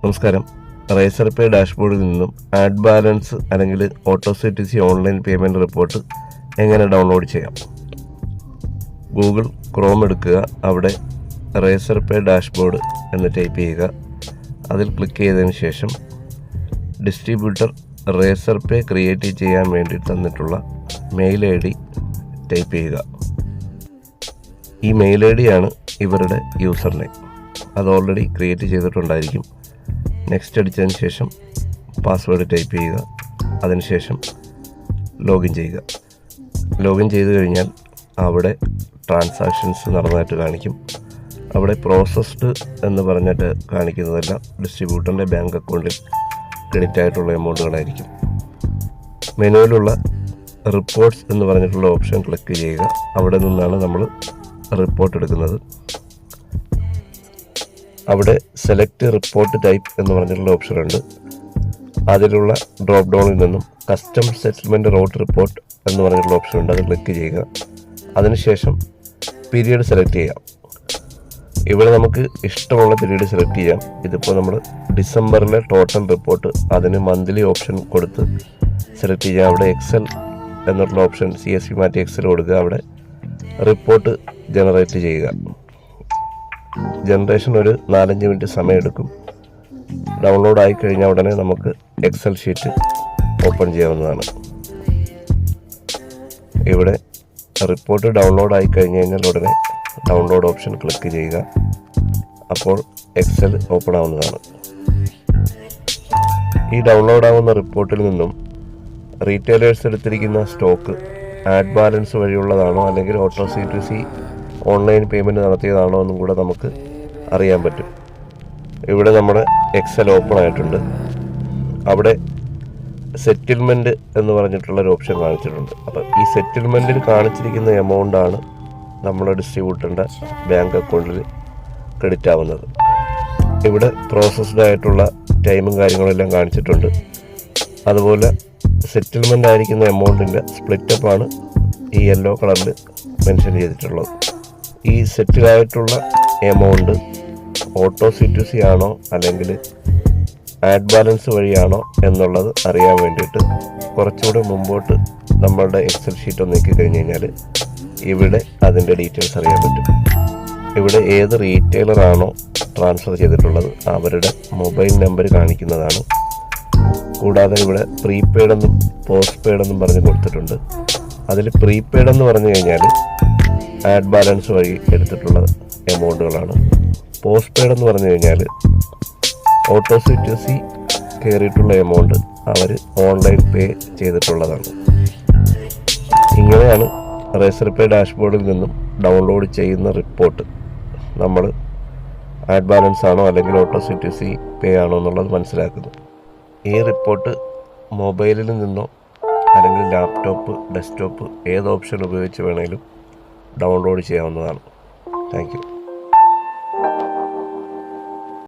നമസ്കാരം. റേസർ പേ ഡാഷ്ബോർഡിൽ നിന്നും add balance അല്ലെങ്കിൽ auto CTC online payment report എങ്ങനെ ഡൗൺലോഡ് ചെയ്യാം? ഗൂഗിൾ ക്രോം എടുക്കുക, അവിടെ റേസർ പേ ഡാഷ്ബോർഡ് എന്ന് ടൈപ്പ് ചെയ്യുക. അതിൽ ക്ലിക്ക് ചെയ്തതിന് ശേഷം ഡിസ്ട്രിബ്യൂട്ടർ റേസർ പേ ക്രിയേറ്റ് ചെയ്യാൻ വേണ്ടി തന്നിട്ടുള്ള മെയിൽ ID ടൈപ്പ് ചെയ്യുക. ഈ മെയിൽ ID ആണ് ഇവരുടെ യൂസർ നെയിം. അത് ഓൾറെഡി ക്രിയേറ്റ് ചെയ്തിട്ടുണ്ടായിരിക്കും. നെക്സ്റ്റ് അടിച്ചതിന് ശേഷം പാസ്വേഡ് ടൈപ്പ് ചെയ്യുക. അതിനുശേഷം ലോഗിൻ ചെയ്യുക. ലോഗിൻ ചെയ്ത് കഴിഞ്ഞാൽ അവിടെ ട്രാൻസാക്ഷൻസ് നടന്നതായിട്ട് കാണിക്കും. അവിടെ പ്രോസസ്ഡ് എന്ന് പറഞ്ഞിട്ട് കാണിക്കുന്നതല്ല, ഡിസ്ട്രിബ്യൂട്ടറിൻ്റെ ബാങ്ക് അക്കൗണ്ടിൽ ക്രെഡിറ്റ് ആയിട്ടുള്ള എമൗണ്ടുകളായിരിക്കും. മെനുവിലുള്ള റിപ്പോർട്ട്സ് എന്ന് പറഞ്ഞിട്ടുള്ള ഓപ്ഷൻ ക്ലിക്ക് ചെയ്യുക. അവിടെ നിന്നാണ് നമ്മൾ റിപ്പോർട്ട് എടുക്കുന്നത്. അവിടെ സെലക്ട് റിപ്പോർട്ട് ടൈപ്പ് എന്ന് പറഞ്ഞിട്ടുള്ള ഓപ്ഷൻ ഉണ്ട്. അതിലുള്ള ഡ്രോപ്പ് ഡൗണിൽ നിന്നും കസ്റ്റം സെറ്റിൽമെൻറ്റ് റോട്ട് റിപ്പോർട്ട് എന്ന് പറഞ്ഞിട്ടുള്ള ഓപ്ഷൻ ഉണ്ട്. അത് ക്ലിക്ക് ചെയ്യുക. അതിനുശേഷം പീരീഡ് സെലക്ട് ചെയ്യാം. ഇവിടെ നമുക്ക് ഇഷ്ടമുള്ള പീരീഡ് സെലക്ട് ചെയ്യാം. ഇതിപ്പോൾ നമ്മൾ ഡിസംബറിലെ ടോട്ടൽ റിപ്പോർട്ട്, അതിന് മന്ത്ലി ഓപ്ഷൻ കൊടുത്ത് സെലക്ട് ചെയ്യാം. അവിടെ എക്സൽ എന്നുള്ള ഓപ്ഷൻ CSV മാറ്റി എക്സൽ കൊടുക്കുക. അവിടെ റിപ്പോർട്ട് ജനറേറ്റ് ചെയ്യുക. ജനറേഷൻ ഒരു 4-5 മിനിറ്റ് സമയമെടുക്കും. ഡൗൺലോഡ് ആയിക്കഴിഞ്ഞാൽ ഉടനെ നമുക്ക് എക്സൽ ഷീറ്റ് ഓപ്പൺ ചെയ്യാവുന്നതാണ്. ഇവിടെ റിപ്പോർട്ട് ഡൗൺലോഡ് ആയി കഴിഞ്ഞ് കഴിഞ്ഞാൽ ഉടനെ ഡൗൺലോഡ് ഓപ്ഷൻ ക്ലിക്ക് ചെയ്യുക. അപ്പോൾ എക്സൽ ഓപ്പൺ ആവുന്നതാണ്. ഈ ഡൗൺലോഡ് ആവുന്ന റിപ്പോർട്ടിൽ നിന്നും റീറ്റെയിലേഴ്സ് എടുത്തിരിക്കുന്ന സ്റ്റോക്ക് ആഡ് ബാലൻസ് വഴിയുള്ളതാണോ അല്ലെങ്കിൽ ഓട്ടോ CTC ഓൺലൈൻ പേയ്മെൻറ്റ് നടത്തിയതാണോ എന്നും കൂടെ നമുക്ക് അറിയാൻ പറ്റും. ഇവിടെ നമ്മുടെ എക്സൽ ഓപ്പൺ ആയിട്ടുണ്ട്. അവിടെ സെറ്റിൽമെൻറ്റ് എന്ന് പറഞ്ഞിട്ടുള്ളൊരു ഓപ്ഷൻ കാണിച്ചിട്ടുണ്ട്. അപ്പം ഈ സെറ്റിൽമെൻറ്റിൽ കാണിച്ചിരിക്കുന്ന എമൗണ്ടാണ് നമ്മുടെ ഡിസ്ട്രിബ്യൂട്ടറിൻ്റെ ബാങ്ക് അക്കൗണ്ടിൽ ക്രെഡിറ്റ് ആവുന്നത്. ഇവിടെ പ്രോസസ്ഡ് ആയിട്ടുള്ള ടൈമും കാര്യങ്ങളെല്ലാം കാണിച്ചിട്ടുണ്ട്. അതുപോലെ സെറ്റിൽമെൻ്റ് ആയിരിക്കുന്ന എമൗണ്ടിൻ്റെ സ്പ്ലിറ്റപ്പാണ് ഈ യെല്ലോ കളറിൽ മെൻഷൻ ചെയ്തിട്ടുള്ളത്. ഈ സെറ്റിലായിട്ടുള്ള എമൗണ്ട് ഓട്ടോ CTC ആണോ അല്ലെങ്കിൽ ആഡ് ബാലൻസ് വഴിയാണോ എന്നുള്ളത് അറിയാൻ വേണ്ടിയിട്ട് കുറച്ചുകൂടെ മുമ്പോട്ട് നമ്മളുടെ എക്സൽ ഷീറ്റ് ഒന്ന് നീക്കി കഴിഞ്ഞ് കഴിഞ്ഞാൽ ഇവിടെ അതിൻ്റെ ഡീറ്റെയിൽസ് അറിയാൻ പറ്റും. ഇവിടെ ഏത് റീറ്റെയിലറാണോ ട്രാൻസ്ഫർ ചെയ്തിട്ടുള്ളത് അവരുടെ മൊബൈൽ നമ്പർ കാണിക്കുന്നതാണ്. കൂടാതെ ഇവിടെ പ്രീപെയ്ഡ് എന്നും പോസ്റ്റ് പെയ്ഡ് എന്നും പറഞ്ഞ് കൊടുത്തിട്ടുണ്ട്. അതിൽ പ്രീപെയ്ഡ് എന്ന് പറഞ്ഞു കഴിഞ്ഞാൽ ആഡ് ബാലൻസ് വഴി എടുത്തിട്ടുള്ള എമൗണ്ടുകളാണ്. പോസ്റ്റ് പെയ്ഡ് എന്ന് പറഞ്ഞു കഴിഞ്ഞാൽ ഓട്ടോ CTC കയറിയിട്ടുള്ള എമൗണ്ട് അവർ ഓൺലൈൻ പേ ചെയ്തിട്ടുള്ളതാണ്. ഇങ്ങനെയാണ് റേസർ പേ ഡാഷ്ബോർഡിൽ നിന്നും ഡൗൺലോഡ് ചെയ്യുന്ന റിപ്പോർട്ട് നമ്മൾ ആഡ് ബാലൻസ് ആണോ അല്ലെങ്കിൽ ഓട്ടോ CTC പേ ആണോ എന്നുള്ളത് മനസ്സിലാക്കുന്നത്. ഈ റിപ്പോർട്ട് മൊബൈലിൽ നിന്നോ അല്ലെങ്കിൽ ലാപ്ടോപ്പ്, ഡെസ്ക്ടോപ്പ് ഏത് ഓപ്ഷൻ ഉപയോഗിച്ച് വേണമെങ്കിലും ഡൗൺലോഡ് ചെയ്യാവുന്നതാണ്. Thank you.